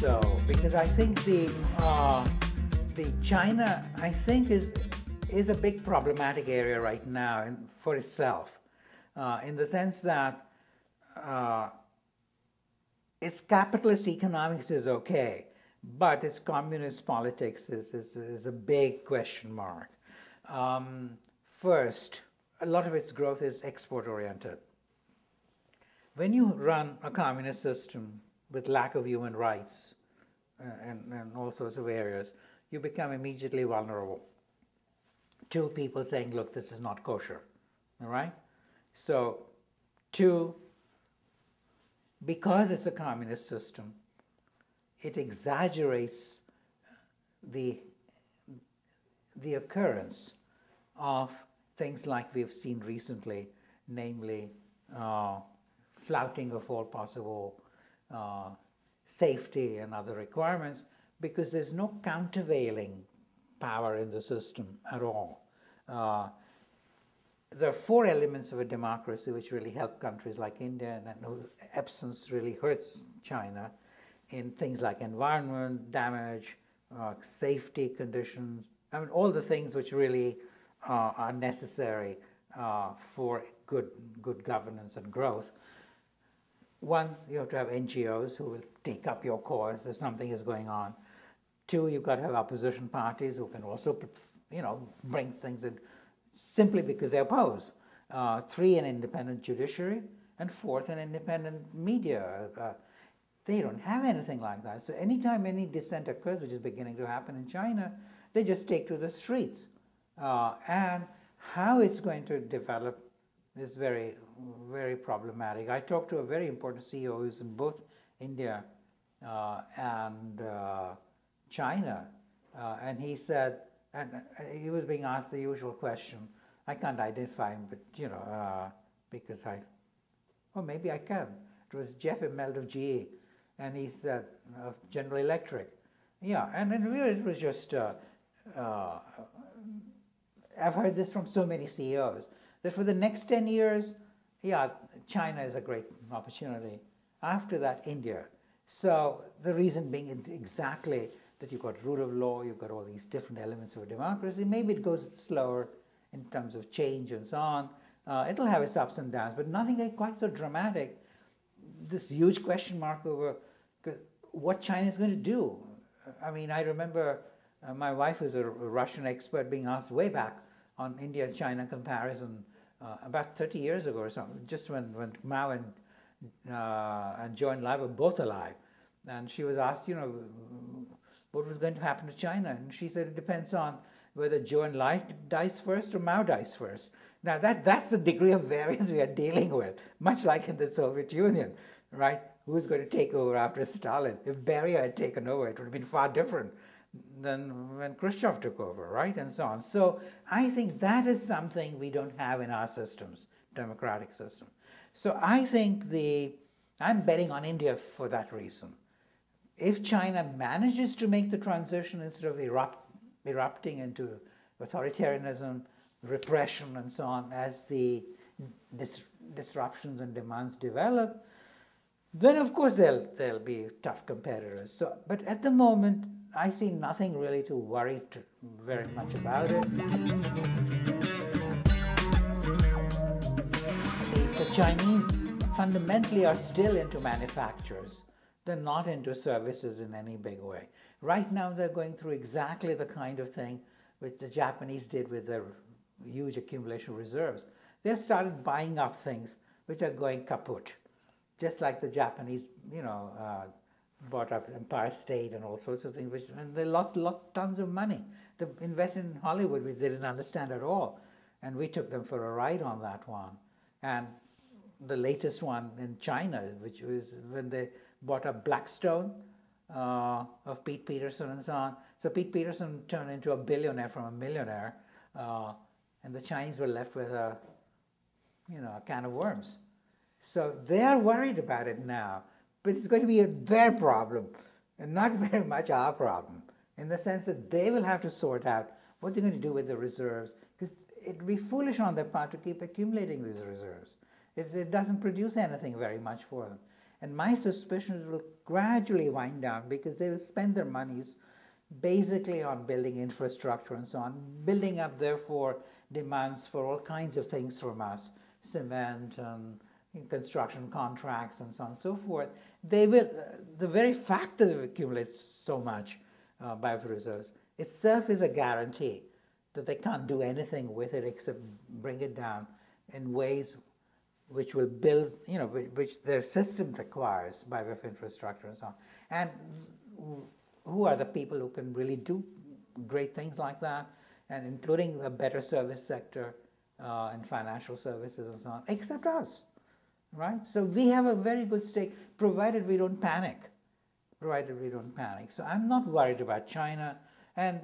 so, because I think the China, I think, is a big problematic area right now for itself, in the sense that its capitalist economics is okay, but its communist politics is a big question mark. First, a lot of its growth is export-oriented. When you run a communist system with lack of human rights and all sorts of areas, you become immediately vulnerable to people saying, look, this is not kosher, all right? So, two, because it's a communist system, it exaggerates the occurrence of things like we've seen recently, namely flouting of all possible safety and other requirements, because there's no countervailing power in the system at all. There are four elements of a democracy which really help countries like India, and whose absence really hurts China in things like environment damage, safety conditions, I mean, all the things which really are necessary for good governance and growth. One, you have to have NGOs who will take up your cause if something is going on. Two, you've got to have opposition parties who can also, bring things in simply because they oppose. Three, an independent judiciary. And fourth, an independent media. They don't have anything like that. So anytime any dissent occurs, which is beginning to happen in China, they just take to the streets. And how it's going to develop is very, very problematic. I talked to a very important CEO who's in both India and China, and he said, and he was being asked the usual question. I can't identify him, but because maybe I can. It was Jeff Immelt of GE, and he said of General Electric, yeah. And then it was just. I've heard this from so many CEOs that for the next 10 years, yeah, China is a great opportunity. After that, India. So the reason being exactly that you've got rule of law, you've got all these different elements of a democracy. Maybe it goes slower in terms of change and so on. It'll have its ups and downs, but nothing quite so dramatic. This huge question mark over what China is going to do. I mean, I remember my wife was a Russian expert being asked way back on India-China comparison about 30 years ago or something, just when Mao and Zhou Enlai were both alive. And she was asked, what was going to happen to China? And she said, it depends on whether Zhou Enlai dies first or Mao dies first. Now, that's the degree of variance we are dealing with, much like in the Soviet Union, right? Who's going to take over after Stalin? If Beria had taken over, it would have been far different than when Khrushchev took over, right? And so on. So I think that is something we don't have in our systems, democratic system. So I think I'm betting on India for that reason. If China manages to make the transition instead of erupting into authoritarianism, repression, and so on, as the disruptions and demands develop, then of course they'll be tough competitors. So, but at the moment, I see nothing really to worry very much about it. The Chinese fundamentally are still into manufacturers. They're not into services in any big way. Right now, they're going through exactly the kind of thing which the Japanese did with their huge accumulation of reserves. They've started buying up things which are going kaput, just like the Japanese, bought up Empire State and all sorts of things, and they lost tons of money. They invested in Hollywood, which they didn't understand at all, and we took them for a ride on that one. And the latest one in China, which was when they bought up Blackstone of Pete Peterson and so on. So Pete Peterson turned into a billionaire from a millionaire, and the Chinese were left with a can of worms. So they are worried about it now. But it's going to be their problem and not very much our problem, in the sense that they will have to sort out what they're going to do with the reserves, because it would be foolish on their part to keep accumulating these reserves. It doesn't produce anything very much for them. And my suspicion is it will gradually wind down because they will spend their monies basically on building infrastructure and so on, building up, therefore, demands for all kinds of things from us, cement and construction contracts and so on and so forth. They will, the very fact that they've accumulated so much biofuel reserves itself is a guarantee that they can't do anything with it except bring it down in ways which will build, which their system requires by way of infrastructure and so on. And who are the people who can really do great things like that, and including a better service sector and financial services and so on, except us, right? So we have a very good stake, provided we don't panic, So I'm not worried about China. And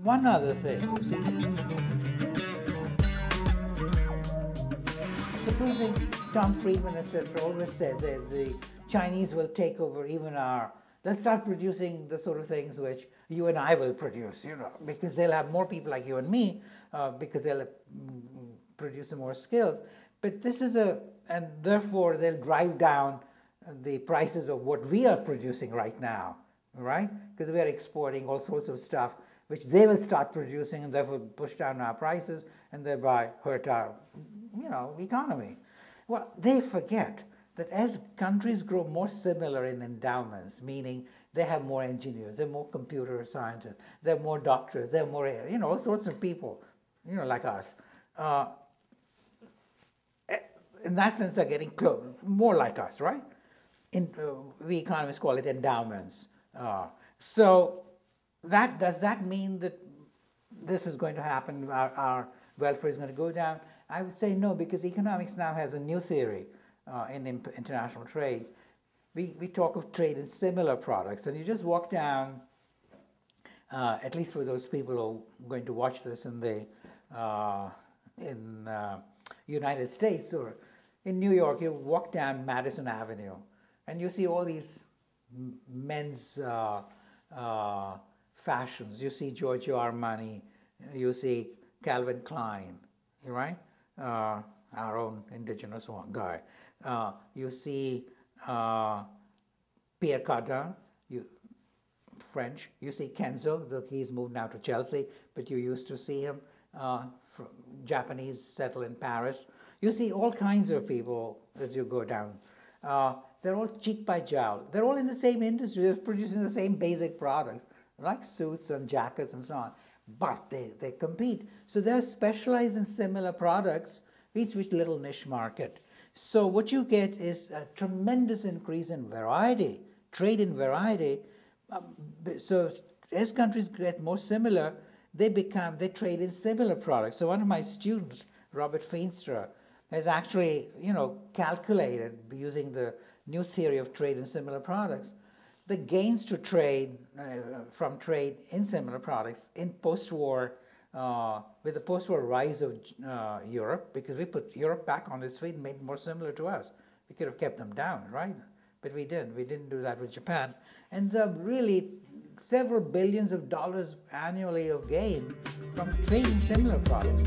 one other thing, you see, supposing Tom Friedman, etc., always said that the Chinese will take over even they'll start producing the sort of things which you and I will produce, because they'll have more people like you and me, because they'll produce more skills. But this is and therefore they'll drive down the prices of what we are producing right now, right? Because we are exporting all sorts of stuff which they will start producing and therefore push down our prices and thereby hurt our, economy. Well, they forget that as countries grow more similar in endowments, meaning they have more engineers, they have more computer scientists, they have more doctors, they have more, all sorts of people, like us. In that sense, they're getting more like us, right? We economists call it endowments. So does that mean that this is going to happen, our welfare is going to go down? I would say no, because economics now has a new theory in international trade. We talk of trade in similar products, and you just walk down, at least for those people who are going to watch this in the United States or in New York, you walk down Madison Avenue, and you see all these men's fashions. You see Giorgio Armani, you see Calvin Klein, right? Our own indigenous guy. You see Pierre Cardin, French. You see Kenzo, he's moved now to Chelsea, but you used to see him, Japanese settled in Paris. You see all kinds of people as you go down. They're all cheek by jowl. They're all in the same industry. They're producing the same basic products, like suits and jackets and so on. But they compete. So they're specialized in similar products, each with little niche market. So what you get is a tremendous increase in variety, trade in variety. So as countries get more similar, they trade in similar products. So one of my students, Robert Feenstra, has actually, calculated using the new theory of trade in similar products, the gains to trade from trade in similar products in post-war, with the post-war rise of Europe, because we put Europe back on its feet and made it more similar to us. We could have kept them down, right? But we didn't. We didn't do that with Japan. And really several billions of dollars annually of gain from trading similar products.